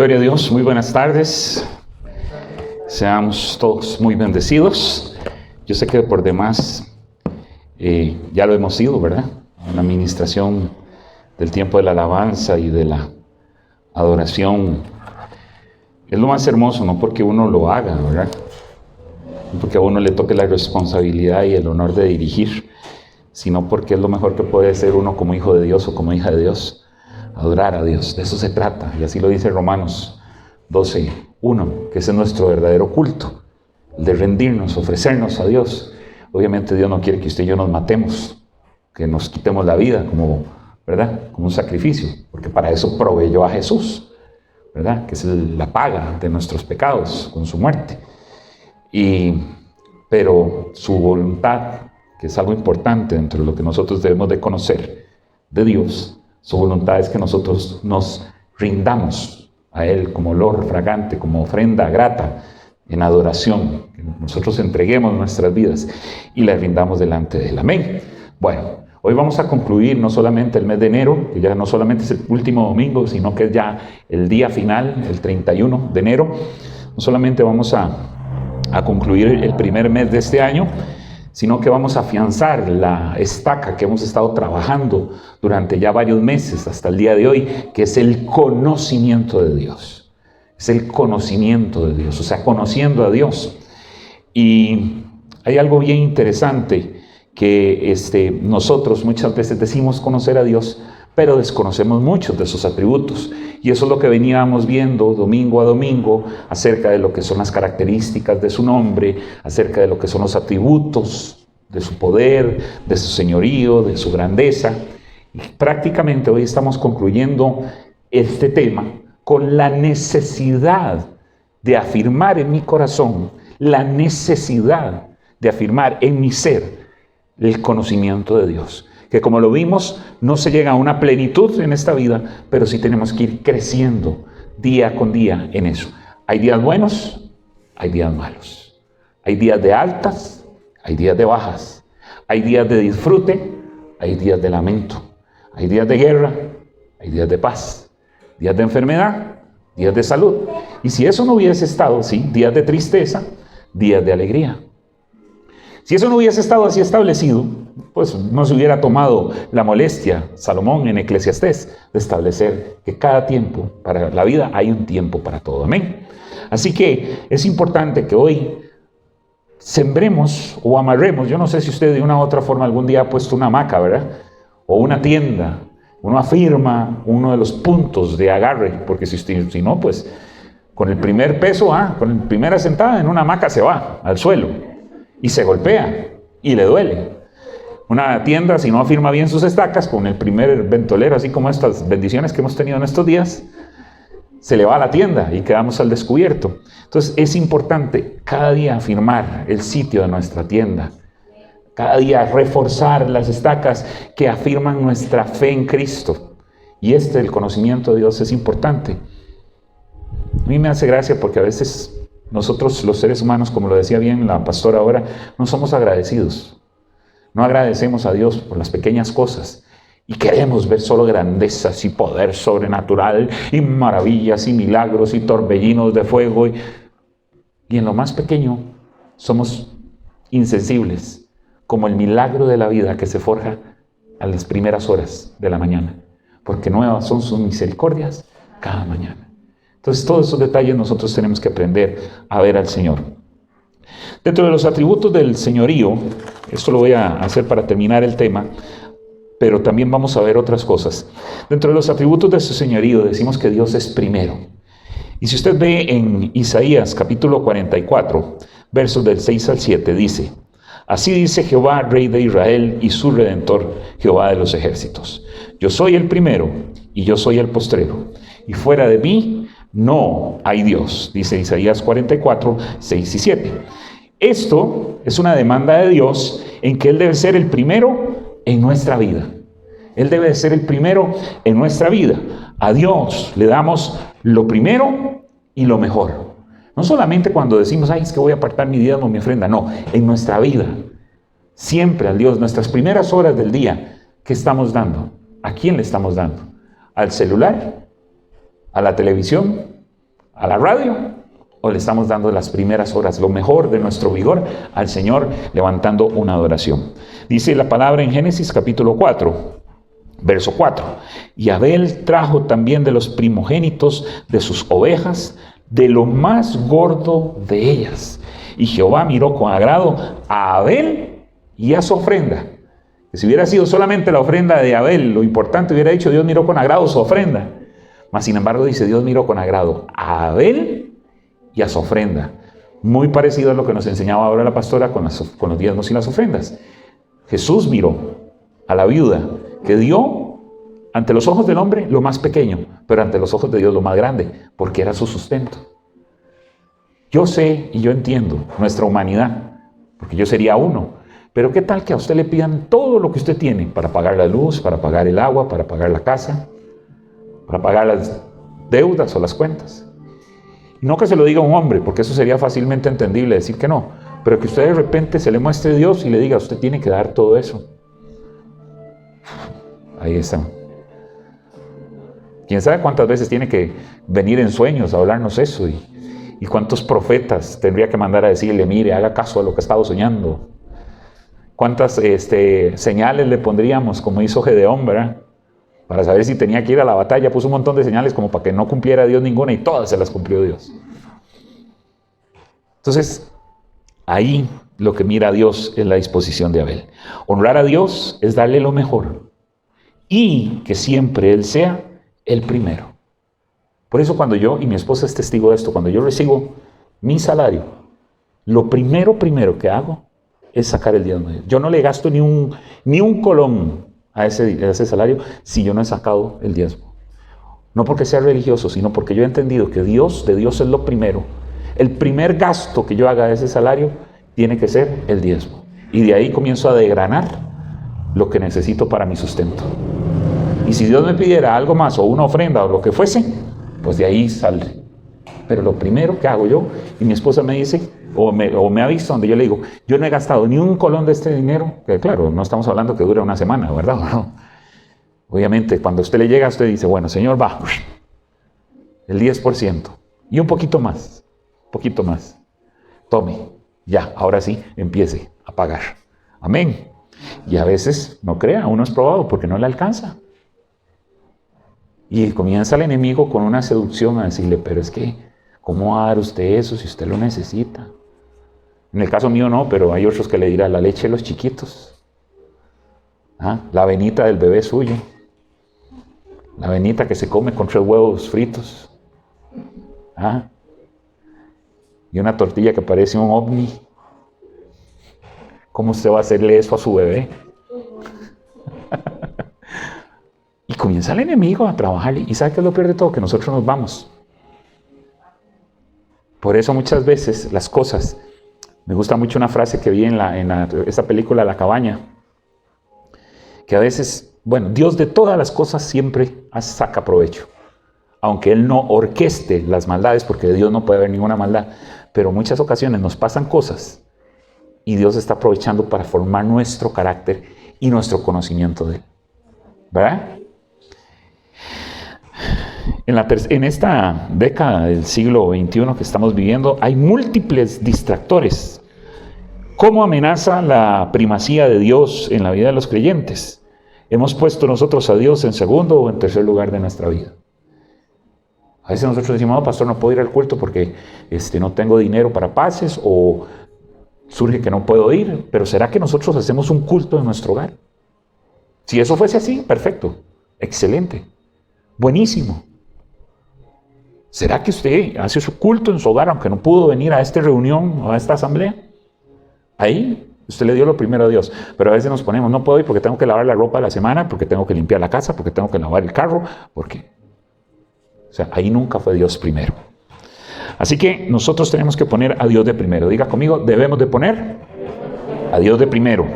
Gloria a Dios, muy buenas tardes. Seamos todos muy bendecidos. Yo sé que por demás ya lo hemos sido, ¿verdad? En la administración del tiempo de la alabanza y de la adoración. Es lo más hermoso, no porque uno lo haga, ¿verdad? No porque a uno le toque la responsabilidad y el honor de dirigir, sino porque es lo mejor que puede ser uno como hijo de Dios o como hija de Dios. Adorar a Dios, de eso se trata, y así lo dice Romanos 12:1, que ese es nuestro verdadero culto, el de rendirnos, ofrecernos a Dios. Obviamente Dios no quiere que usted y yo nos matemos, que nos quitemos la vida como, ¿verdad? Como un sacrificio, porque para eso proveyó a Jesús, ¿verdad? Que es la paga de nuestros pecados con su muerte. Pero su voluntad, que es algo importante dentro de lo que nosotros debemos de conocer de Dios, su voluntad es que nosotros nos rindamos a Él como olor fragante, como ofrenda grata, en adoración, que nosotros entreguemos nuestras vidas y las rindamos delante de Él. Amén. Bueno, hoy vamos a concluir no solamente el mes de enero, que ya no solamente es el último domingo, sino que es ya el día final, el 31 de enero. No solamente vamos a concluir el primer mes de este año, sino que vamos a afianzar la estaca que hemos estado trabajando durante ya varios meses hasta el día de hoy, que es el conocimiento de Dios. Es el conocimiento de Dios, o sea, conociendo a Dios. Y hay algo bien interesante que nosotros muchas veces decimos conocer a Dios, pero desconocemos muchos de sus atributos. Y eso es lo que veníamos viendo domingo a domingo acerca de lo que son las características de su nombre, acerca de lo que son los atributos de su poder, de su señorío, de su grandeza. Y prácticamente hoy estamos concluyendo este tema con la necesidad de afirmar en mi corazón, la necesidad de afirmar en mi ser el conocimiento de Dios. Que como lo vimos, no se llega a una plenitud en esta vida, pero sí tenemos que ir creciendo día con día en eso. Hay días buenos, hay días malos. Hay días de altas, hay días de bajas. Hay días de disfrute, hay días de lamento. Hay días de guerra, hay días de paz. Días de enfermedad, días de salud. Y si eso no hubiese estado, sí, días de tristeza, días de alegría. Si eso no hubiese estado así establecido, pues no se hubiera tomado la molestia, Salomón en Eclesiastés, de establecer que cada tiempo para la vida hay un tiempo para todo. Amén. Así que es importante que hoy sembremos o amarremos. Yo no sé si usted de una u otra forma algún día ha puesto una hamaca, ¿verdad? O una tienda. Uno afirma uno de los puntos de agarre, porque si no, pues con el primer peso, con la primera sentada en una hamaca se va al suelo. Y se golpea y le duele. Una tienda, si no afirma bien sus estacas, con el primer ventolero, así como estas bendiciones que hemos tenido en estos días, se le va a la tienda y quedamos al descubierto. Entonces es importante cada día afirmar el sitio de nuestra tienda. Cada día reforzar las estacas que afirman nuestra fe en Cristo. Y el conocimiento de Dios es importante. A mí me hace gracia porque a veces nosotros los seres humanos, como lo decía bien la pastora ahora, no somos agradecidos. No agradecemos a Dios por las pequeñas cosas. Y queremos ver solo grandezas y poder sobrenatural y maravillas y milagros y torbellinos de fuego. Y en lo más pequeño somos insensibles, como el milagro de la vida que se forja a las primeras horas de la mañana. Porque nuevas son sus misericordias cada mañana. Entonces, todos esos detalles nosotros tenemos que aprender a ver al Señor. Dentro de los atributos del señorío, esto lo voy a hacer para terminar el tema, pero también vamos a ver otras cosas. Dentro de los atributos de su señorío decimos que Dios es primero. Y si usted ve en Isaías capítulo 44, versos del 6 al 7, dice: Así dice Jehová, Rey de Israel y su Redentor, Jehová de los ejércitos. Yo soy el primero y yo soy el postrero, y fuera de mí no hay Dios, dice Isaías 44, 6 y 7. Esto es una demanda de Dios en que Él debe ser el primero en nuestra vida. Él debe ser el primero en nuestra vida. A Dios le damos lo primero y lo mejor. No solamente cuando decimos, es que voy a apartar mi diezmo, mi ofrenda. No, en nuestra vida. Siempre a Dios, nuestras primeras horas del día, ¿qué estamos dando? ¿A quién le estamos dando? ¿Al celular? ¿A la televisión? a la radio o le estamos dando las primeras horas, lo mejor de nuestro vigor al Señor, levantando una adoración? Dice la palabra en Génesis capítulo 4, verso 4. Y Abel trajo también de los primogénitos de sus ovejas, de lo más gordo de ellas. Y Jehová miró con agrado a Abel y a su ofrenda. Que si hubiera sido solamente la ofrenda de Abel, lo importante hubiera dicho, Dios miró con agrado su ofrenda. Mas sin embargo dice, Dios miró con agrado a Abel y a su ofrenda. Muy parecido a lo que nos enseñaba ahora la pastora con los diezmos y las ofrendas. Jesús miró a la viuda que dio ante los ojos del hombre lo más pequeño, pero ante los ojos de Dios lo más grande, porque era su sustento. Yo sé y yo entiendo nuestra humanidad, porque yo sería uno. Pero ¿qué tal que a usted le pidan todo lo que usted tiene para pagar la luz, para pagar el agua, para pagar la casa, para pagar las deudas o las cuentas? Y no que se lo diga un hombre, porque eso sería fácilmente entendible decir que no, pero que usted de repente se le muestre Dios y le diga, usted tiene que dar todo eso. Ahí está. ¿Quién sabe cuántas veces tiene que venir en sueños a hablarnos eso? Y cuántos profetas tendría que mandar a decirle, mire, haga caso a lo que ha estado soñando. ¿Cuántas señales le pondríamos, como hizo Gedeón, ¿verdad? Para saber si tenía que ir a la batalla, puso un montón de señales como para que no cumpliera Dios ninguna y todas se las cumplió Dios. Entonces, ahí lo que mira a Dios es la disposición de Abel. Honrar a Dios es darle lo mejor y que siempre Él sea el primero. Por eso cuando yo, y mi esposa es testigo de esto, cuando yo recibo mi salario, lo primero que hago es sacar el diezmo. Yo no le gasto ni un colón a ese salario si yo no he sacado el diezmo. No porque sea religioso, sino porque yo he entendido que de Dios es lo primero. El primer gasto que yo haga de ese salario tiene que ser el diezmo. Y de ahí comienzo a desgranar lo que necesito para mi sustento. Y si Dios me pidiera algo más o una ofrenda o lo que fuese, pues de ahí saldré. Pero lo primero que hago yo, y mi esposa me dice, o me ha visto donde yo le digo, yo no he gastado ni un colón de este dinero, que claro, no estamos hablando que dure una semana, ¿verdad? No. Obviamente, cuando a usted le llega, usted dice, bueno, Señor, va, el 10%, y un poquito más, tome, ya, ahora sí, empiece a pagar. Amén. Y a veces, no crea, uno es probado porque no le alcanza. Y comienza el enemigo con una seducción a decirle, pero es que, ¿cómo va a dar usted eso si usted lo necesita? En el caso mío no, pero hay otros que le dirán la leche de los chiquitos, la avenita del bebé suyo, la avenita que se come con 3 huevos fritos, y una tortilla que parece un ovni. ¿Cómo usted va a hacerle eso a su bebé? Y comienza el enemigo a trabajarle. ¿Y sabe qué es lo peor de todo? Que nosotros nos vamos. Por eso muchas veces las cosas... Me gusta mucho una frase que vi en esta película La Cabaña. Que a veces, bueno, Dios de todas las cosas siempre saca provecho. Aunque Él no orqueste las maldades, porque de Dios no puede haber ninguna maldad. Pero en muchas ocasiones nos pasan cosas y Dios está aprovechando para formar nuestro carácter y nuestro conocimiento de Él. ¿Verdad? En esta década del siglo XXI que estamos viviendo, hay múltiples distractores. ¿Cómo amenaza la primacía de Dios en la vida de los creyentes? Hemos puesto nosotros a Dios en segundo o en tercer lugar de nuestra vida. A veces nosotros decimos, no, pastor, no puedo ir al culto porque no tengo dinero para pases o surge que no puedo ir. Pero ¿será que nosotros hacemos un culto en nuestro hogar? Si eso fuese así, perfecto, excelente, buenísimo. ¿Será que usted hace su culto en su hogar aunque no pudo venir a esta reunión o a esta asamblea? Ahí usted le dio lo primero a Dios. Pero a veces nos ponemos, no puedo ir porque tengo que lavar la ropa de la semana, porque tengo que limpiar la casa, porque tengo que lavar el carro, porque... O sea, ahí nunca fue Dios primero. Así que nosotros tenemos que poner a Dios de primero. Diga conmigo, debemos de poner a Dios de primero.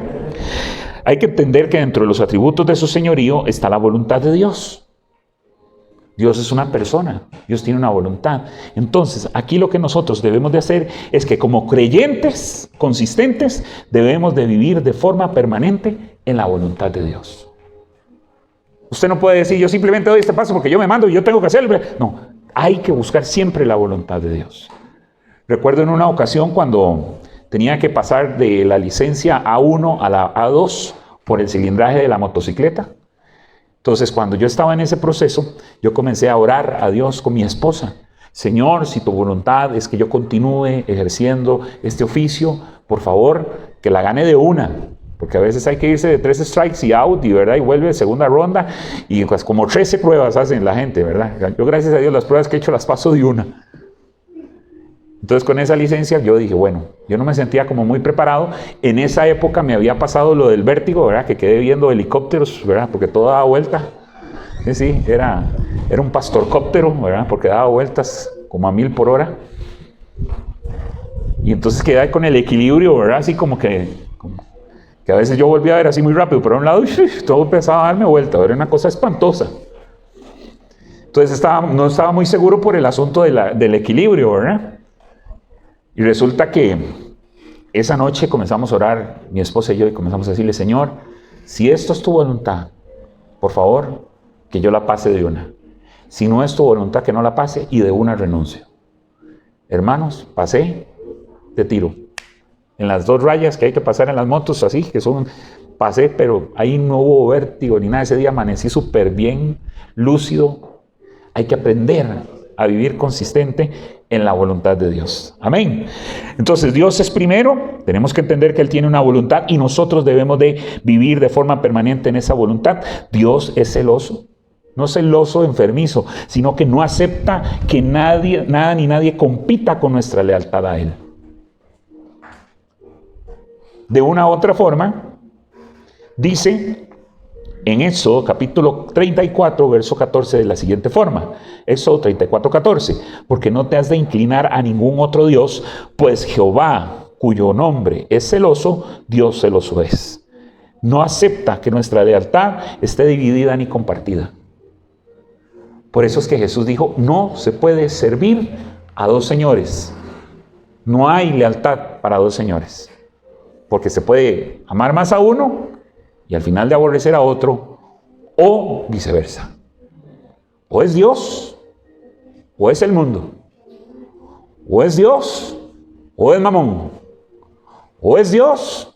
Hay que entender que dentro de los atributos de su señorío está la voluntad de Dios. Dios es una persona, Dios tiene una voluntad. Entonces, aquí lo que nosotros debemos de hacer es que como creyentes consistentes debemos de vivir de forma permanente en la voluntad de Dios. Usted no puede decir, yo simplemente doy este paso porque yo me mando y yo tengo que hacerlo. No, Hay que buscar siempre la voluntad de Dios. Recuerdo en una ocasión cuando tenía que pasar de la licencia A1 a la A2 por el cilindraje de la motocicleta. Entonces, cuando yo estaba en ese proceso, yo comencé a orar a Dios con mi esposa. Señor, si tu voluntad es que yo continúe ejerciendo este oficio, por favor, que la gane de una. Porque a veces hay que irse de 3 strikes y out, y, ¿verdad? Y vuelve segunda ronda, y pues como 13 pruebas hacen la gente, ¿verdad? Yo, gracias a Dios, las pruebas que he hecho las paso de una. Entonces, con esa licencia, yo dije, bueno, yo no me sentía como muy preparado. En esa época me había pasado lo del vértigo, ¿verdad? Que quedé viendo helicópteros, ¿verdad? Porque todo daba vuelta. Sí, era un pastorcóptero, ¿verdad? Porque daba vueltas como a 1000 por hora. Y entonces quedé ahí con el equilibrio, ¿verdad? Así como que a veces yo volvía a ver así muy rápido, pero a un lado todo empezaba a darme vuelta, era una cosa espantosa. Entonces no estaba muy seguro por el asunto del equilibrio, ¿verdad? Y resulta que esa noche comenzamos a orar, mi esposa y yo, y comenzamos a decirle, Señor, si esto es tu voluntad, por favor, que yo la pase de una. Si no es tu voluntad, que no la pase, y de una renuncio. Hermanos, pasé de tiro. En las 2 rayas que hay que pasar en las motos, así, pasé, pero ahí no hubo vértigo ni nada. Ese día amanecí súper bien, lúcido. Hay que aprender a vivir consistente en la voluntad de Dios. Amén. Entonces, Dios es primero. Tenemos que entender que Él tiene una voluntad y nosotros debemos de vivir de forma permanente en esa voluntad. Dios es celoso. No celoso enfermizo, sino que no acepta que nada ni nadie compita con nuestra lealtad a Él. De una u otra forma, dice en Éxodo capítulo 34, verso 14 de la siguiente forma. Éxodo 34, 14. Porque no te has de inclinar a ningún otro Dios, pues Jehová, cuyo nombre es celoso, Dios celoso es. No acepta que nuestra lealtad esté dividida ni compartida. Por eso es que Jesús dijo, no se puede servir a 2 señores. No hay lealtad para 2 señores. Porque se puede amar más a uno y al final de aborrecer a otro, o viceversa. O es Dios, o es el mundo. O es Dios, o es mamón. O es Dios,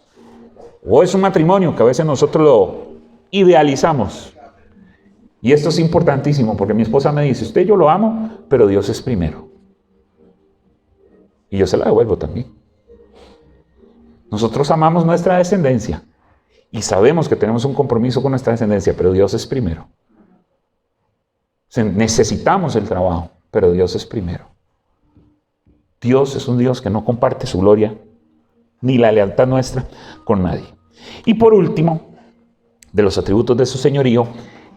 o es un matrimonio que a veces nosotros lo idealizamos. Y esto es importantísimo porque mi esposa me dice, usted yo lo amo, pero Dios es primero. Y yo se la devuelvo también. Nosotros amamos nuestra descendencia y sabemos que tenemos un compromiso con nuestra descendencia, pero Dios es primero. Necesitamos el trabajo, pero Dios es primero. Dios es un Dios que no comparte su gloria ni la lealtad nuestra con nadie. Y por último, de los atributos de su señorío,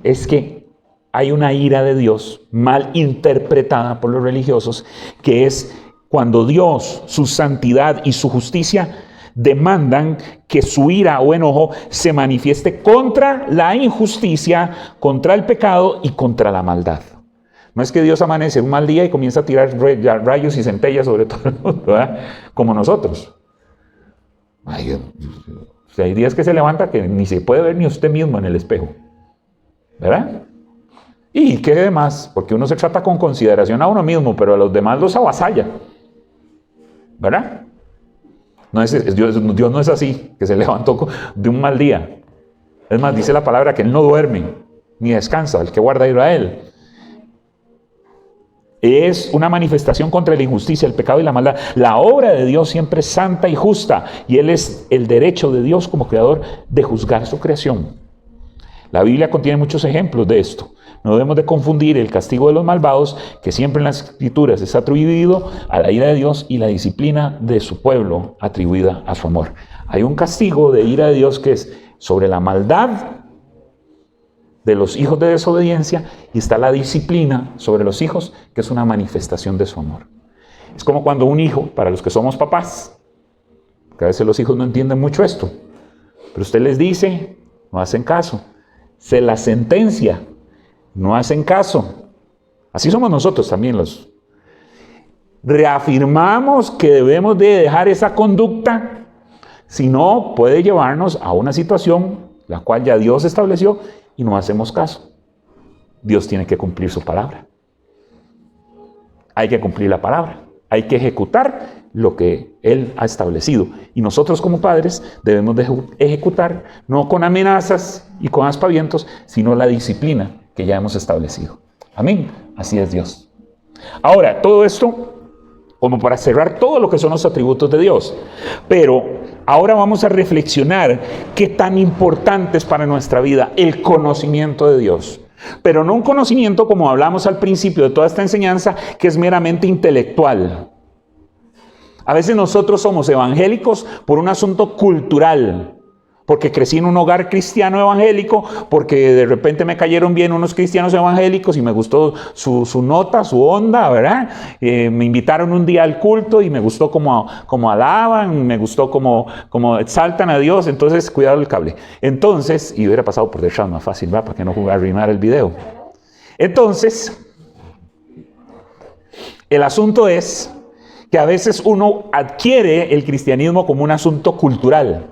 es que hay una ira de Dios mal interpretada por los religiosos, que es cuando Dios, su santidad y su justicia demandan que su ira o enojo se manifieste contra la injusticia, contra el pecado y contra la maldad. No es que Dios amanece un mal día y comienza a tirar rayos y centellas sobre todo el mundo, ¿verdad? Como nosotros. Hay días que se levanta que ni se puede ver ni usted mismo en el espejo, ¿verdad? Y qué demás, porque uno se trata con consideración a uno mismo, pero a los demás los avasalla, ¿verdad? Dios no es así, que se levantó de un mal día. Es más, dice la palabra que Él no duerme ni descansa, el que guarda a Israel. Es una manifestación contra la injusticia, el pecado y la maldad. La obra de Dios siempre es santa y justa, y Él es el derecho de Dios como creador de juzgar su creación. La Biblia contiene muchos ejemplos de esto. No debemos de confundir el castigo de los malvados, que siempre en las Escrituras es atribuido a la ira de Dios, y la disciplina de su pueblo atribuida a su amor. Hay un castigo de ira de Dios que es sobre la maldad de los hijos de desobediencia, y está la disciplina sobre los hijos, que es una manifestación de su amor. Es como cuando un hijo, para los que somos papás, que a veces los hijos no entienden mucho esto, pero usted les dice, no hacen caso, se la sentencia, no hacen caso. Así somos nosotros también reafirmamos que debemos de dejar esa conducta, si no puede llevarnos a una situación la cual ya Dios estableció y no hacemos caso. Dios tiene que cumplir su palabra. hay que cumplir la palabra, hay que ejecutar lo que Él ha establecido. Y nosotros como padres debemos de ejecutar, no con amenazas y con aspavientos, sino la disciplina que ya hemos establecido. Amén. Así es Dios. Ahora, todo esto como para cerrar todo lo que son los atributos de Dios. Pero ahora vamos a reflexionar qué tan importante es para nuestra vida el conocimiento de Dios. Pero no un conocimiento, como hablamos al principio de toda esta enseñanza, que es meramente intelectual. A veces nosotros somos evangélicos por un asunto cultural, porque crecí en un hogar cristiano evangélico, porque de repente me cayeron bien unos cristianos evangélicos y me gustó su nota, su onda, ¿verdad? Me invitaron un día al culto y me gustó como alaban, me gustó como exaltan a Dios, entonces cuidado el cable. Entonces, y hubiera pasado por detrás más fácil, ¿verdad? Para que no arruinar el video. Entonces, el asunto es que a veces uno adquiere el cristianismo como un asunto cultural.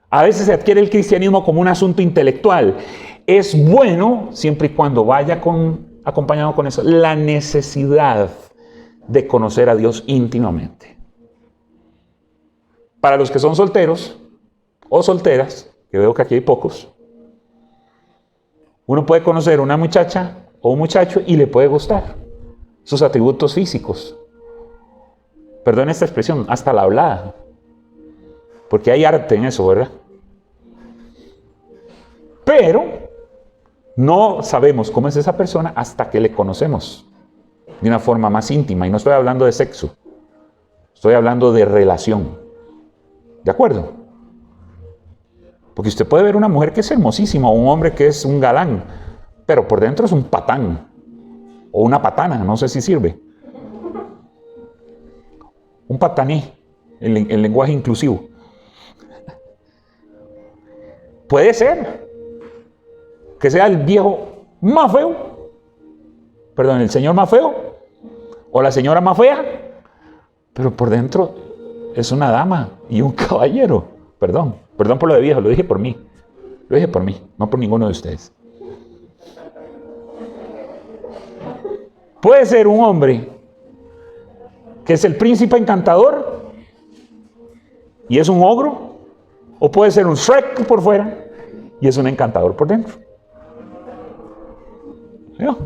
A veces se adquiere el cristianismo como un asunto intelectual. Es bueno siempre y cuando vaya acompañado con eso, la necesidad de conocer a Dios íntimamente. Para los que son solteros o solteras, que veo que aquí hay pocos, uno puede conocer a una muchacha o un muchacho y le puede gustar sus atributos físicos. Perdón esta expresión, hasta la hablada. Porque hay arte en eso, ¿verdad? Pero no sabemos cómo es esa persona hasta que le conocemos de una forma más íntima. Y no estoy hablando de sexo, estoy hablando de relación. ¿De acuerdo? Porque usted puede ver una mujer que es hermosísima o un hombre que es un galán, pero por dentro es un patán o una patana, no sé si sirve. Un patané, el lenguaje inclusivo. Puede ser que sea el viejo más feo, perdón, el señor más feo, o la señora más fea, pero por dentro es una dama y un caballero. Perdón por lo de viejo, lo dije por mí, no por ninguno de ustedes. Puede ser un hombre que es el príncipe encantador y es un ogro, o puede ser un Shrek por fuera y es un encantador por dentro. ¿No?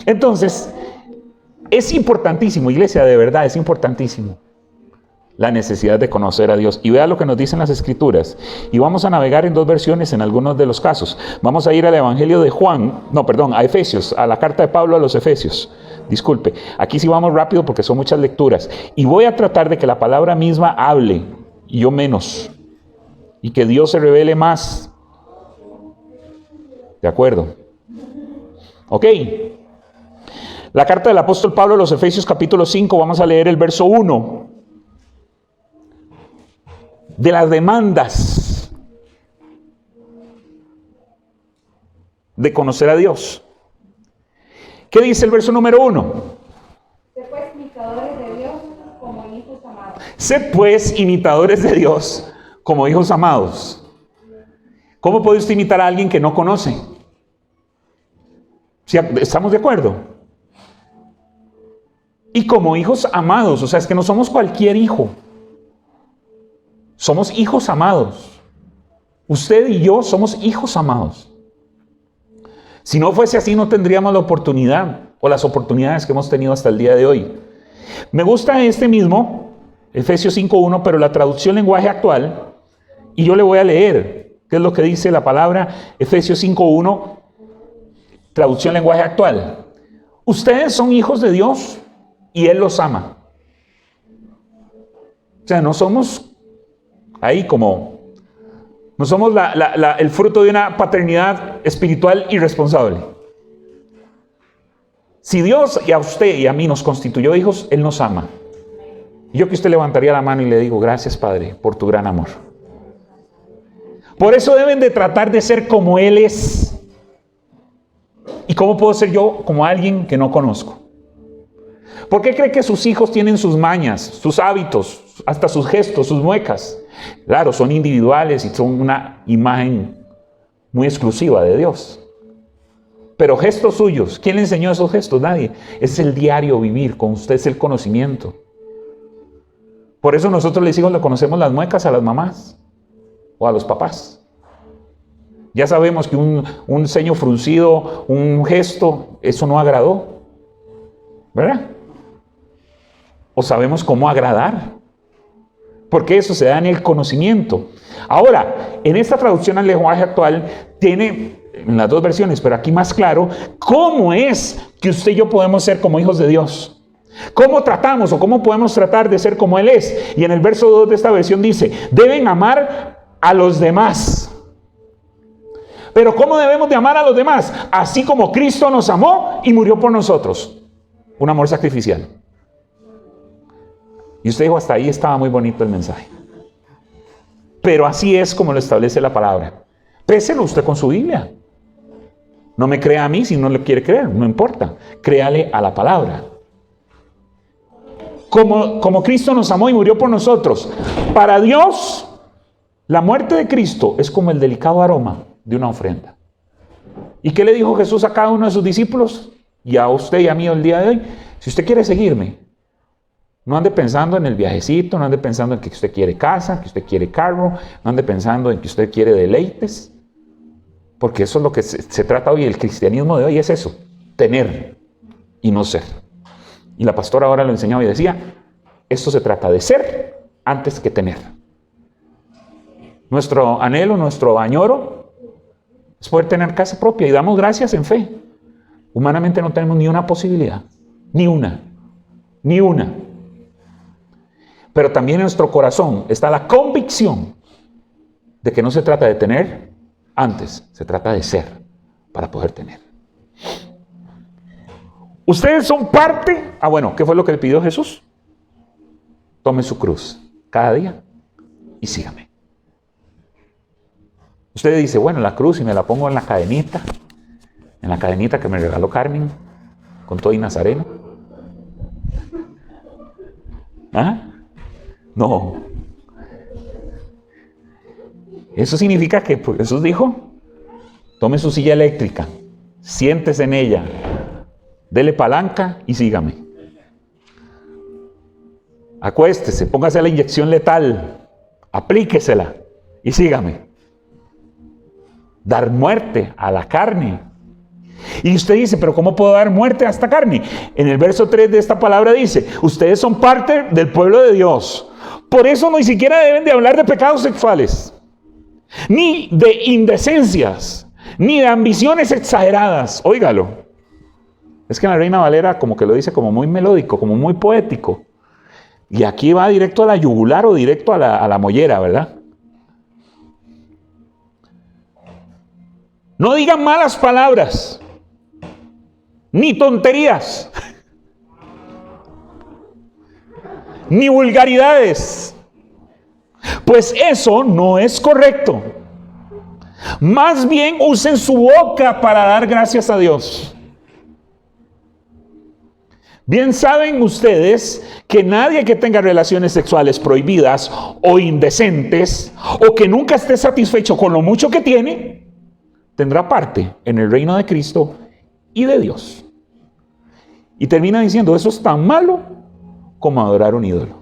Entonces, es importantísimo, iglesia, de verdad, es importantísimo la necesidad de conocer a Dios. Y vea lo que nos dicen las Escrituras. Y vamos a navegar en dos versiones en algunos de los casos. Vamos a ir al Evangelio de Juan, a Efesios, a la carta de Pablo a los Efesios. Disculpe, aquí sí vamos rápido porque son muchas lecturas. Y voy a tratar de que la palabra misma hable, y yo menos. Y que Dios se revele más. ¿De acuerdo? Ok. La carta del apóstol Pablo a los Efesios capítulo 5, vamos a leer el verso 1. De las demandas de conocer a Dios. ¿Qué dice el verso número 1? Sé pues imitadores de Dios como hijos amados. Sé pues imitadores de Dios como hijos amados. ¿Cómo puede usted imitar a alguien que no conoce? ¿Sí? ¿Estamos de acuerdo? Y como hijos amados, o sea, es que no somos cualquier hijo. Somos hijos amados. Usted y yo somos hijos amados. Si no fuese así, no tendríamos la oportunidad o las oportunidades que hemos tenido hasta el día de hoy. Me gusta este mismo, Efesios 5.1, pero la traducción lenguaje actual, y yo le voy a leer. ¿Qué es lo que dice la palabra? Efesios 5.1, traducción lenguaje actual. Ustedes son hijos de Dios y Él los ama. O sea, no somos ahí no somos el fruto de una paternidad espiritual irresponsable. Si Dios y a usted y a mí nos constituyó hijos, Él nos ama. Y yo que usted levantaría la mano y le digo, gracias Padre, por tu gran amor. Por eso deben de tratar de ser como Él es. ¿Y cómo puedo ser yo como alguien que no conozco? ¿Por qué cree que sus hijos tienen sus mañas, sus hábitos, hasta sus gestos, sus muecas? Claro, son individuales y son una imagen muy exclusiva de Dios. Pero gestos suyos, ¿quién le enseñó esos gestos? Nadie. Es el diario vivir con usted, es el conocimiento. Por eso nosotros les hijos le conocemos las muecas a las mamás o a los papás. Ya sabemos que un ceño fruncido, un gesto, eso no agradó, ¿verdad? O sabemos cómo agradar, porque eso se da en el conocimiento. Ahora, en esta traducción al lenguaje actual, tiene en las dos versiones, pero aquí más claro, cómo es que usted y yo podemos ser como hijos de Dios. ¿Cómo tratamos o cómo podemos tratar de ser como Él es? Y en el verso 2 de esta versión dice, deben amar a los demás. Pero ¿cómo debemos de amar a los demás? Así como Cristo nos amó y murió por nosotros. Un amor sacrificial. Y usted dijo, hasta ahí estaba muy bonito el mensaje. Pero así es como lo establece la palabra. Péselo usted con su Biblia. No me crea a mí si no le quiere creer, no importa. Créale a la palabra. Como Cristo nos amó y murió por nosotros. Para Dios, la muerte de Cristo es como el delicado aroma de una ofrenda. ¿Y qué le dijo Jesús a cada uno de sus discípulos? Y a usted y a mí el día de hoy. Si usted quiere seguirme, no ande pensando en el viajecito, no ande pensando en que usted quiere casa, que usted quiere carro, no ande pensando en que usted quiere deleites. Porque eso es lo que se trata hoy. El cristianismo de hoy es eso, tener y no ser. Y la pastora ahora lo enseñaba y decía, esto se trata de ser antes que tener. Nuestro anhelo, nuestro añoro es poder tener casa propia y damos gracias en fe. Humanamente no tenemos ni una posibilidad, ni una. Pero también en nuestro corazón está la convicción de que no se trata de tener antes, se trata de ser para poder tener. Ustedes son parte. Bueno, ¿qué fue lo que le pidió Jesús? Tome su cruz cada día y sígame. Usted dice, bueno, la cruz y me la pongo en la cadenita que me regaló Carmen, con todo y nazareno. ¿Ah? No. Eso significa que pues, Jesús dijo, tome su silla eléctrica, siéntese en ella, dele palanca y sígame. Acuéstese, póngase la inyección letal, aplíquesela y sígame. Dar muerte a la carne. Y usted dice, pero ¿cómo puedo dar muerte a esta carne? En el verso 3 de esta palabra dice, ustedes son parte del pueblo de Dios. Por eso ni siquiera deben de hablar de pecados sexuales, ni de indecencias, ni de ambiciones exageradas. Óigalo. Es que en la Reina Valera como que lo dice como muy melódico, como muy poético. Y aquí va directo a la yugular o directo a la mollera, ¿verdad? No digan malas palabras, ni tonterías, ni vulgaridades, pues eso no es correcto. Más bien usen su boca para dar gracias a Dios. Bien saben ustedes que nadie que tenga relaciones sexuales prohibidas o indecentes, o que nunca esté satisfecho con lo mucho que tiene, tendrá parte en el reino de Cristo y de Dios. Y termina diciendo, eso es tan malo como adorar un ídolo.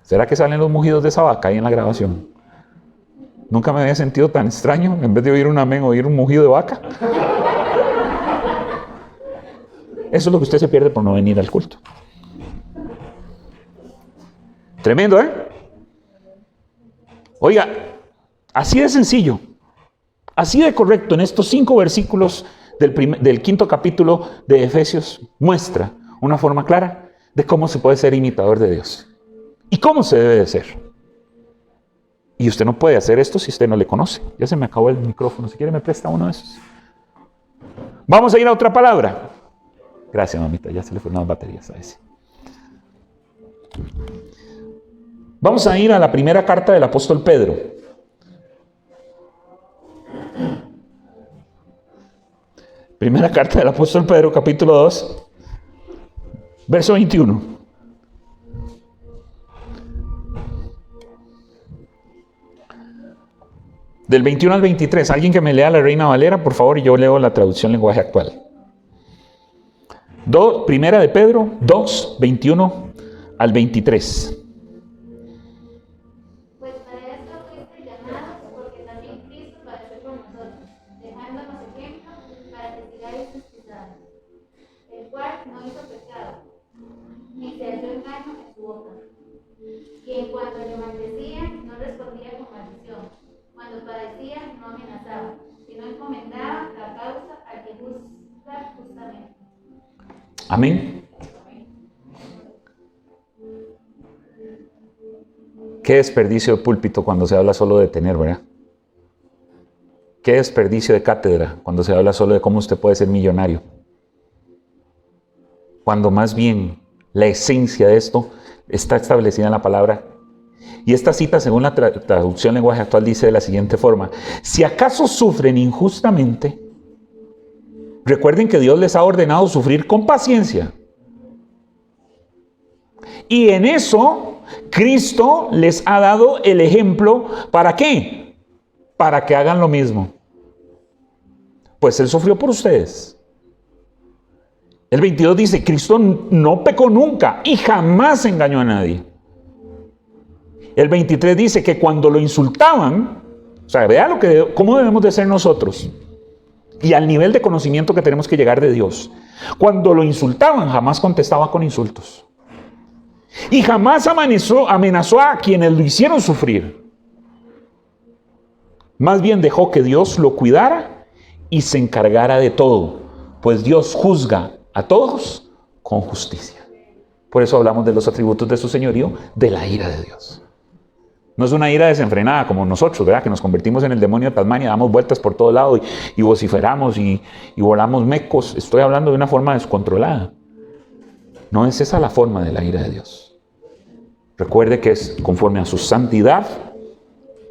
¿Será que salen los mugidos de esa vaca ahí en la grabación? Nunca me había sentido tan extraño, en vez de oír un amén, oír un mugido de vaca. Eso es lo que usted se pierde por no venir al culto. Tremendo, ¿eh? Oiga, así de sencillo, así de correcto, en estos 5 versículos del 5º capítulo de Efesios, muestra una forma clara de cómo se puede ser imitador de Dios y cómo se debe de ser. Y usted no puede hacer esto si usted no le conoce. Ya se me acabó el micrófono, si quiere me presta uno de esos. Vamos a ir a otra palabra. Gracias, mamita, ya se le fueron las baterías a ese. Vamos a ir a la primera carta del apóstol Pedro. Primera carta del apóstol Pedro, capítulo 2, verso 21. Del 21 al 23. Alguien que me lea la Reina Valera, por favor, y yo leo la traducción lenguaje actual. Primera de Pedro 2, 21 al 23. Pues para esto fuiste llamados, porque también Cristo padeció por nosotros, dejándonos ejemplo para que sigáis sus pisadas, el cual no hizo pecado, ni se halló engaño en su boca. Y en cuanto le maldecía, no respondía con maldición. Cuando padecía, no amenazaba, sino encomendaba la causa al que juzga justamente. Amén. Qué desperdicio de púlpito cuando se habla solo de tener, ¿verdad? Qué desperdicio de cátedra cuando se habla solo de cómo usted puede ser millonario. Cuando más bien la esencia de esto está establecida en la palabra. Y esta cita, según la traducción lenguaje actual, dice de la siguiente forma: si acaso sufren injustamente, recuerden que Dios les ha ordenado sufrir con paciencia. Y en eso, Cristo les ha dado el ejemplo. ¿Para qué? Para que hagan lo mismo. Pues Él sufrió por ustedes. El 22 dice, Cristo no pecó nunca y jamás engañó a nadie. El 23 dice que cuando lo insultaban, o sea, vea cómo debemos de ser nosotros y al nivel de conocimiento que tenemos que llegar de Dios. Cuando lo insultaban, jamás contestaba con insultos. Y jamás amenazó a quienes lo hicieron sufrir. Más bien dejó que Dios lo cuidara y se encargara de todo, pues Dios juzga a todos con justicia. Por eso hablamos de los atributos de su señorío, de la ira de Dios. No es una ira desenfrenada como nosotros, ¿verdad? Que nos convertimos en el demonio de Tasmania, damos vueltas por todo lado y vociferamos y volamos mecos. Estoy hablando de una forma descontrolada. No es esa la forma de la ira de Dios. Recuerde que es conforme a su santidad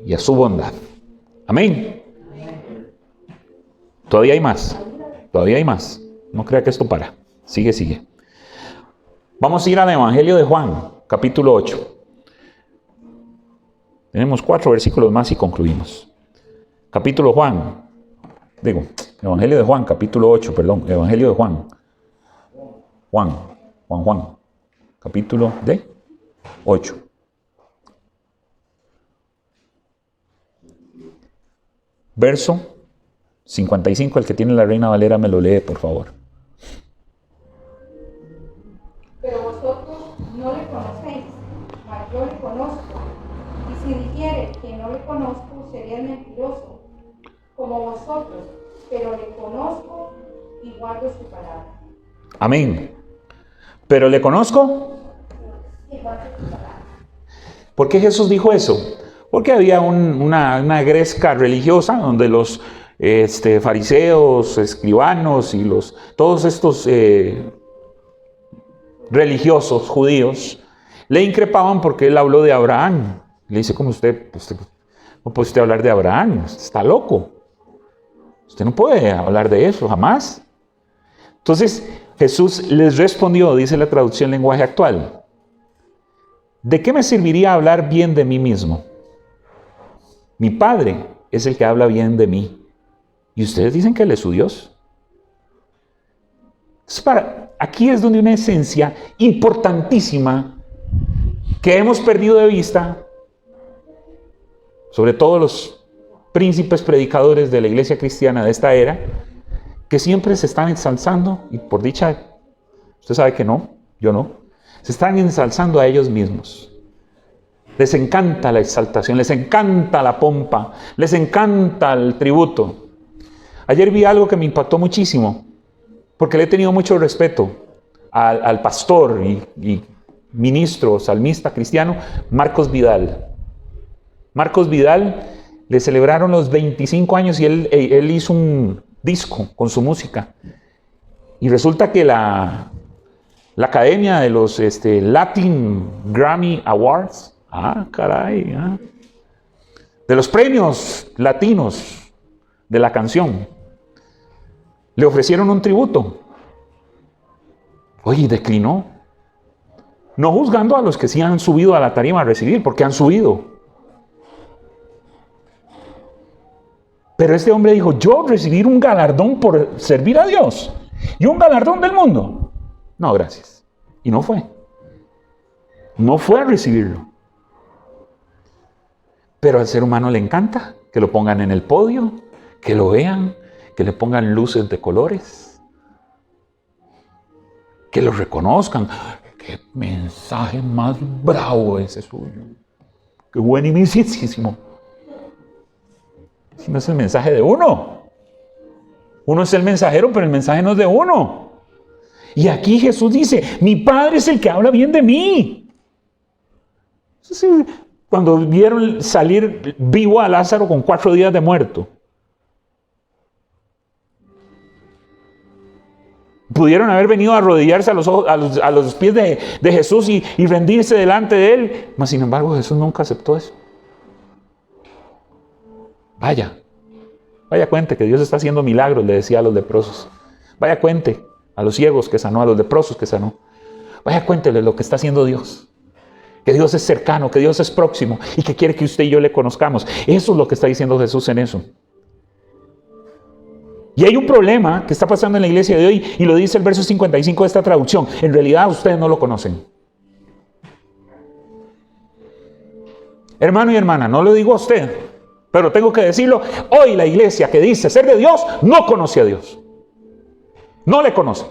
y a su bondad. Amén. Todavía hay más. Todavía hay más. No crea que esto para. Sigue. Vamos a ir al Evangelio de Juan, capítulo 8. Tenemos 4 versículos más y concluimos. Evangelio de Juan, capítulo 8, perdón. Evangelio de Juan. Juan. Capítulo de 8. Verso 55, el que tiene la Reina Valera me lo lee, por favor. Pero vosotros no le conocéis, mas yo le conozco. Y si dijere que no le conozco, sería mentiroso, como vosotros, pero le conozco y guardo su palabra. Amén. ¿Pero le conozco? Y guardo su palabra. ¿Por qué Jesús dijo eso? Porque había una gresca religiosa donde los fariseos, escribanos y todos estos religiosos judíos le increpaban porque él habló de Abraham. Le dice, ¿cómo no puede usted hablar de Abraham? Usted está loco. Usted no puede hablar de eso, jamás. Entonces Jesús les respondió, dice la traducción lenguaje actual: ¿de qué me serviría hablar bien de mí mismo? Mi Padre es el que habla bien de mí. Y ustedes dicen que Él es su Dios. Aquí es donde una esencia importantísima que hemos perdido de vista, sobre todo los príncipes predicadores de la iglesia cristiana de esta era, que siempre se están ensalzando, y por dicha, usted sabe que no, yo no, se están ensalzando a ellos mismos. Les encanta la exaltación, les encanta la pompa, les encanta el tributo. Ayer vi algo que me impactó muchísimo, porque le he tenido mucho respeto al pastor y ministro, salmista cristiano, Marcos Vidal. Marcos Vidal le celebraron los 25 años y él hizo un disco con su música. Y resulta que la academia de los Latin Grammy Awards, de los premios latinos de la canción, le ofrecieron un tributo. Oye, declinó. No juzgando a los que sí han subido a la tarima a recibir, porque han subido. Pero este hombre dijo, yo recibir un galardón por servir a Dios y un galardón del mundo. No, gracias. Y no fue. No fue a recibirlo. Pero al ser humano le encanta que lo pongan en el podio, que lo vean, que le pongan luces de colores, que lo reconozcan. ¡Qué mensaje más bravo ese suyo! ¡Qué buenísimo! Si no es el mensaje de uno. Uno es el mensajero, pero el mensaje no es de uno. Y aquí Jesús dice, mi Padre es el que habla bien de mí. Sí, cuando vieron salir vivo a Lázaro con 4 días de muerto, pudieron haber venido a arrodillarse a los pies de Jesús y rendirse delante de Él. Mas sin embargo Jesús nunca aceptó eso. Vaya cuente que Dios está haciendo milagros, le decía a los leprosos. Vaya cuente a los ciegos que sanó, a los leprosos que sanó. Vaya cuéntele lo que está haciendo Dios. Que Dios es cercano, que Dios es próximo y que quiere que usted y yo le conozcamos. Eso es lo que está diciendo Jesús en eso. Y hay un problema que está pasando en la iglesia de hoy y lo dice el verso 55 de esta traducción. En realidad ustedes no lo conocen. Hermano y hermana, no lo digo a usted, pero tengo que decirlo. Hoy la iglesia que dice ser de Dios no conoce a Dios. No le conoce.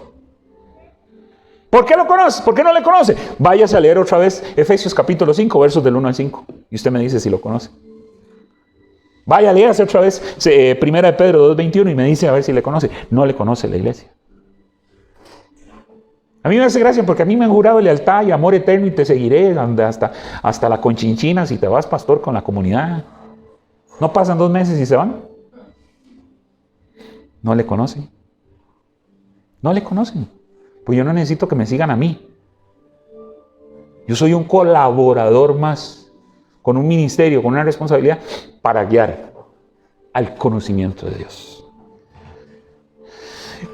¿Por qué lo conoce? ¿Por qué no le conoce? Váyase a leer otra vez Efesios capítulo 5, versos del 1 al 5. Y usted me dice si lo conoce. Vaya, léase otra vez Primera de Pedro 2:21 y me dice a ver si le conoce. No le conoce la iglesia. A mí me hace gracia porque a mí me han jurado lealtad y amor eterno y te seguiré hasta la conchinchina si te vas, pastor, con la comunidad. No pasan 2 meses y se van. No le conocen. No le conocen. Pues yo no necesito que me sigan a mí. Yo soy un colaborador más, con un ministerio, con una responsabilidad para guiar al conocimiento de Dios.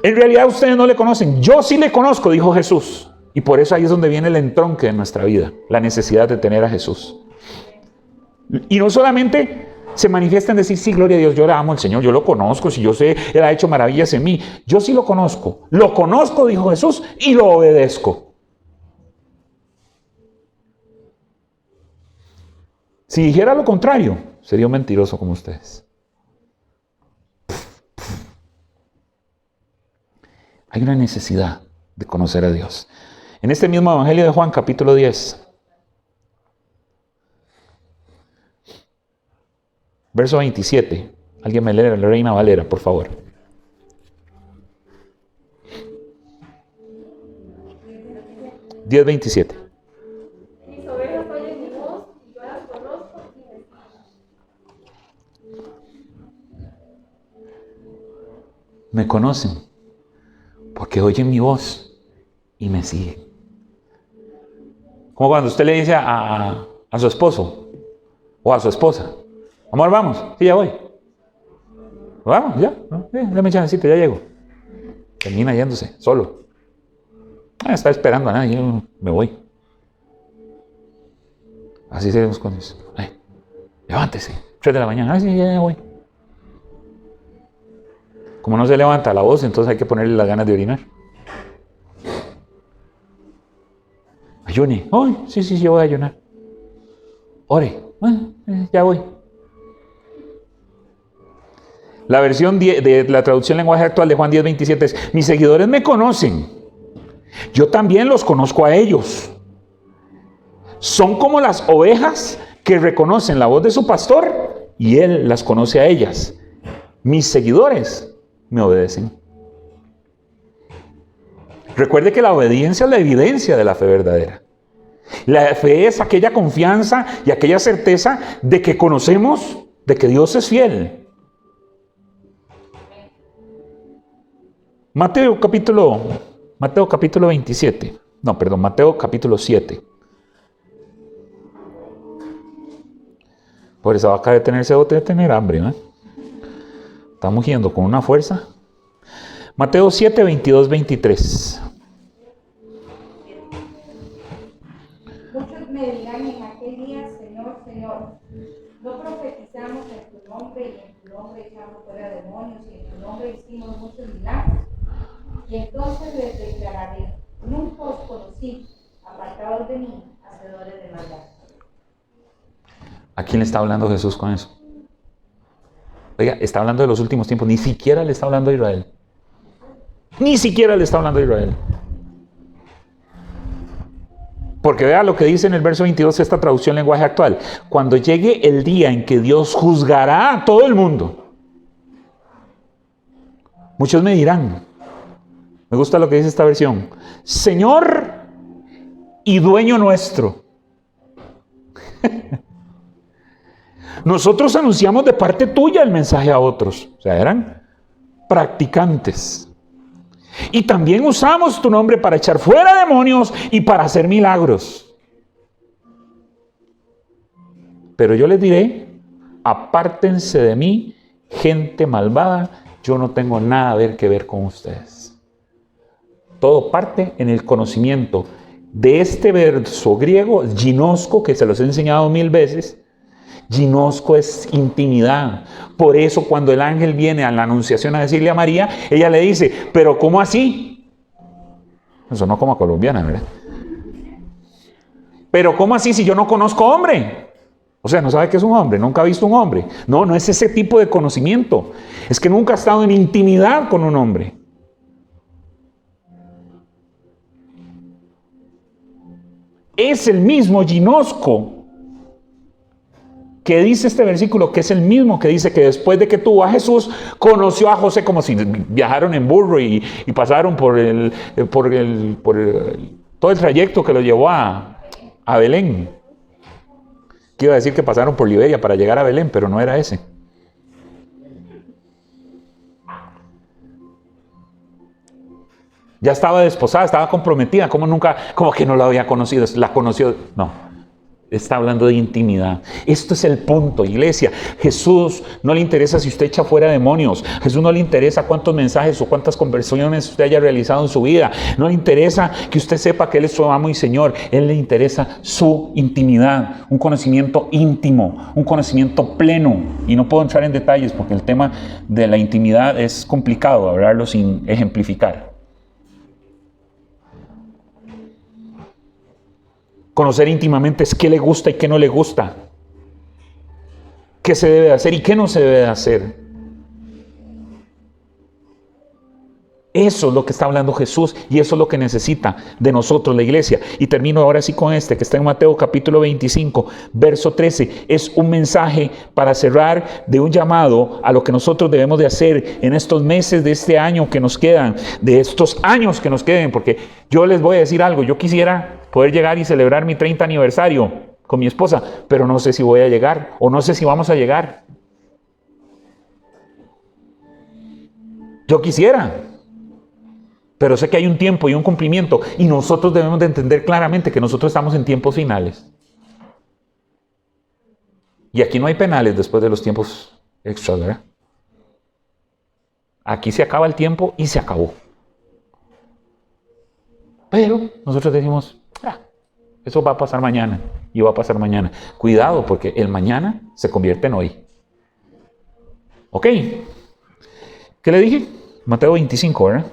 En realidad ustedes no le conocen. Yo sí le conozco, dijo Jesús. Y por eso ahí es donde viene el entronque de nuestra vida, la necesidad de tener a Jesús. Y no solamente se manifiesta en decir, sí, gloria a Dios, yo le amo al Señor, yo lo conozco, si yo sé, Él ha hecho maravillas en mí. Yo sí lo conozco, dijo Jesús, y lo obedezco. Si dijera lo contrario, sería un mentiroso como ustedes. Hay una necesidad de conocer a Dios. En este mismo Evangelio de Juan, capítulo 10, verso 27. Alguien me lee la Reina Valera, por favor. Diez 27. Mis ovejas oyen mi voz y yo las conozco y me siguen. Me conocen porque oyen mi voz y me siguen. Como cuando usted le dice a su esposo o a su esposa, amor, vamos, sí, ya voy. Vamos, ya, dame chancecito, ya llego. Termina yéndose, solo. Está esperando a nadie, yo me voy. Así seremos con eso. Levántese, 3 de la mañana, sí, ya voy. Como no se levanta la voz, entonces hay que ponerle las ganas de orinar. Ayune. Sí, yo voy a ayunar. Ore. Ya voy. La versión de la traducción lenguaje actual de Juan 10:27 es: mis seguidores me conocen. Yo también los conozco a ellos. Son como las ovejas que reconocen la voz de su pastor y él las conoce a ellas. Mis seguidores me obedecen. Recuerde que la obediencia es la evidencia de la fe verdadera. La fe es aquella confianza y aquella certeza de que conocemos de que Dios es fiel. Mateo capítulo 27. No, perdón, Mateo capítulo 7. Por esa vaca de tenerse bote de tener hambre, ¿eh? Estamos yendo con una fuerza. Mateo 7, 22, 23. Muchos me dirán en aquel día, Señor, Señor, ¿no profetizamos en tu nombre, y en tu nombre echamos fuera demonios, y en tu nombre hicimos muchos milagros. Y entonces les declararé: nunca os conocí, apartados de mí, hacedores de maldad. ¿A quién le está hablando Jesús con eso? Oiga, está hablando de los últimos tiempos, ni siquiera le está hablando a Israel. Ni siquiera le está hablando a Israel. Porque vea lo que dice en el verso 22 esta traducción lenguaje actual. Cuando llegue el día en que Dios juzgará a todo el mundo. Muchos me dirán, me gusta lo que dice esta versión: Señor y dueño nuestro. Nosotros anunciamos de parte tuya el mensaje a otros. O sea, eran practicantes. Y también usamos tu nombre para echar fuera demonios y para hacer milagros. Pero yo les diré: apártense de mí, gente malvada, yo no tengo nada que ver con ustedes. Todo parte en el conocimiento de este verso griego, ginosko, que se los he enseñado 1000 veces. Ginosko es intimidad. Por eso cuando el ángel viene a la anunciación a decirle a María, ella le dice: ¿pero cómo así? Eso no como a colombiana, ¿verdad? ¿Pero cómo así si yo no conozco hombre? O sea, no sabe qué es un hombre, nunca ha visto un hombre. No, no es ese tipo de conocimiento. Es que nunca ha estado en intimidad con un hombre. Es el mismo ginosko que dice este versículo, que es el mismo que dice que después de que tuvo a Jesús, conoció a José, como si viajaron en burro y pasaron por todo el trayecto que lo llevó a Belén. Que iba a decir que pasaron por Liberia para llegar a Belén, pero no era ese. Ya estaba desposada, estaba comprometida, como que no la había conocido, la conoció, no. Está hablando de intimidad. Esto es el punto, iglesia. Jesús no le interesa si usted echa fuera demonios. Jesús no le interesa cuántos mensajes o cuántas conversaciones usted haya realizado en su vida. No le interesa que usted sepa que Él es su amo y Señor. Él le interesa su intimidad, un conocimiento íntimo, un conocimiento pleno. Y no puedo entrar en detalles porque el tema de la intimidad es complicado hablarlo sin ejemplificar. Conocer íntimamente es qué le gusta y qué no le gusta. Qué se debe hacer y qué no se debe hacer. Eso es lo que está hablando Jesús y eso es lo que necesita de nosotros la iglesia. Y termino ahora sí con este que está en Mateo capítulo 25, verso 13. Es un mensaje para cerrar de un llamado a lo que nosotros debemos de hacer en estos meses de este año que nos quedan, de estos años que nos queden. Porque yo les voy a decir algo, yo quisiera poder llegar y celebrar mi 30 aniversario con mi esposa, pero no sé si voy a llegar o no sé si vamos a llegar. Yo quisiera, pero sé que hay un tiempo y un cumplimiento y nosotros debemos de entender claramente que nosotros estamos en tiempos finales. Y aquí no hay penales después de los tiempos extras, ¿verdad? Aquí se acaba el tiempo y se acabó. Pero nosotros decimos: eso va a pasar mañana y va a pasar mañana. Cuidado, porque el mañana se convierte en hoy. ¿Ok? ¿Qué le dije? Mateo 25, ¿verdad?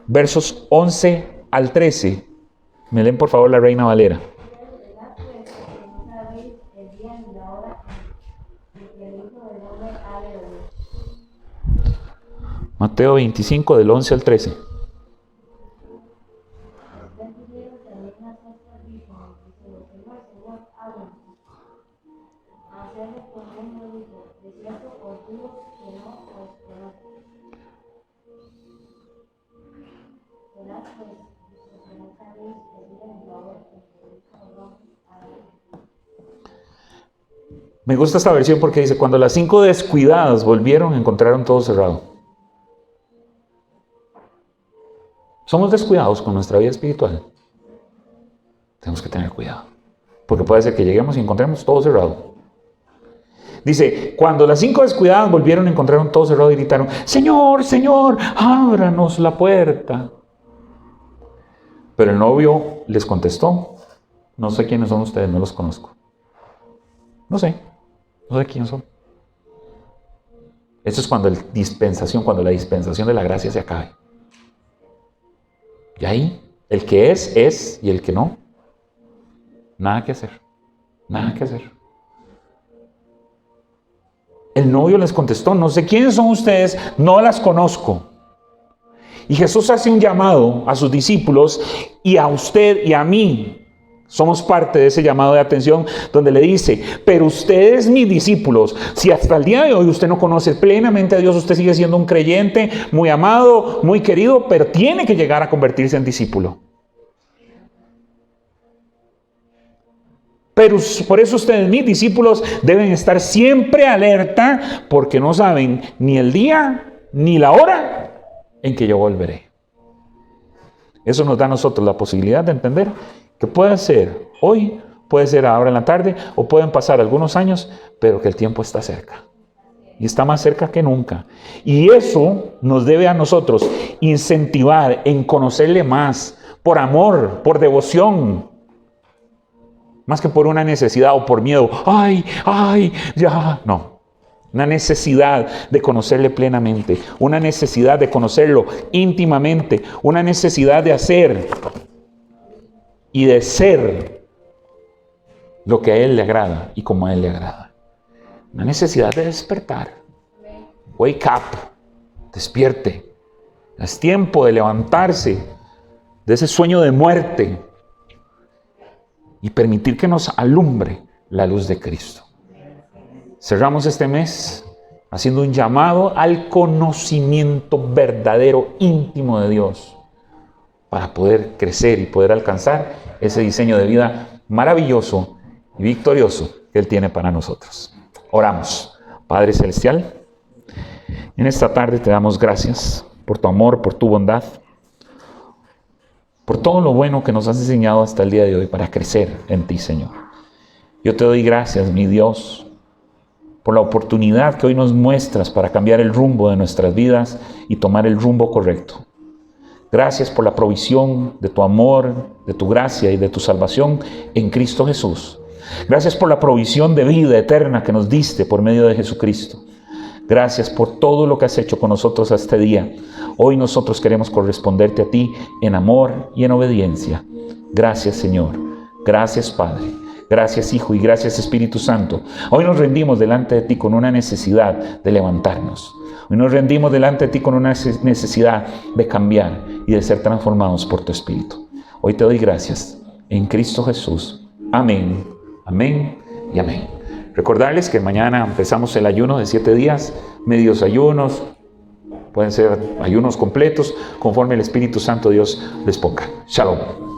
Versos 11 al 13. Me leen por favor la Reina Valera. Mateo 25 del 11 al 13. Me gusta esta versión porque dice: cuando las 5 descuidadas volvieron, encontraron todo cerrado. Somos descuidados con nuestra vida espiritual. Tenemos que tener cuidado, porque puede ser que lleguemos y encontremos todo cerrado. Dice: cuando las 5 descuidadas volvieron, encontraron todo cerrado y gritaron: Señor, Señor, ábranos la puerta. Pero el novio les contestó: no sé quiénes son ustedes, no los conozco. No sé quiénes son. Eso es cuando la dispensación de la gracia se acabe. Y ahí, el que es, y el que no, nada que hacer. Nada que hacer. El novio les contestó, no sé quiénes son ustedes, no las conozco. Y Jesús hace un llamado a sus discípulos y a usted y a mí. Somos parte de ese llamado de atención donde le dice, pero ustedes mis discípulos, si hasta el día de hoy usted no conoce plenamente a Dios, usted sigue siendo un creyente muy amado, muy querido, pero tiene que llegar a convertirse en discípulo. Pero por eso ustedes, mis discípulos, deben estar siempre alerta porque no saben ni el día ni la hora en que yo volveré. Eso nos da a nosotros la posibilidad de entender que puede ser hoy, puede ser ahora en la tarde, o pueden pasar algunos años, pero que el tiempo está cerca. Y está más cerca que nunca. Y eso nos debe a nosotros incentivar en conocerle más, por amor, por devoción, más que por una necesidad o por miedo. ¡Ay, ya! No. Una necesidad de conocerle plenamente, una necesidad de conocerlo íntimamente, una necesidad de hacer y de ser lo que a Él le agrada y como a Él le agrada. Una necesidad de despertar. Wake up. Despierte. Es tiempo de levantarse de ese sueño de muerte y permitir que nos alumbre la luz de Cristo. Cerramos este mes haciendo un llamado al conocimiento verdadero, íntimo de Dios, para poder crecer y poder alcanzar ese diseño de vida maravilloso y victorioso que Él tiene para nosotros. Oramos. Padre Celestial, en esta tarde te damos gracias por tu amor, por tu bondad, por todo lo bueno que nos has enseñado hasta el día de hoy para crecer en ti, Señor. Yo te doy gracias, mi Dios, por la oportunidad que hoy nos muestras para cambiar el rumbo de nuestras vidas y tomar el rumbo correcto. Gracias por la provisión de tu amor, de tu gracia y de tu salvación en Cristo Jesús. Gracias por la provisión de vida eterna que nos diste por medio de Jesucristo. Gracias por todo lo que has hecho con nosotros hasta este día. Hoy nosotros queremos corresponderte a ti en amor y en obediencia. Gracias, Señor. Gracias, Padre. Gracias, Hijo, y gracias, Espíritu Santo. Hoy nos rendimos delante de ti con una necesidad de levantarnos. Hoy nos rendimos delante de ti con una necesidad de cambiar y de ser transformados por tu Espíritu. Hoy te doy gracias en Cristo Jesús. Amén, amén y amén. Recordarles que mañana empezamos el ayuno de 7 días, medios ayunos, pueden ser ayunos completos, conforme el Espíritu Santo Dios les ponga. Shalom.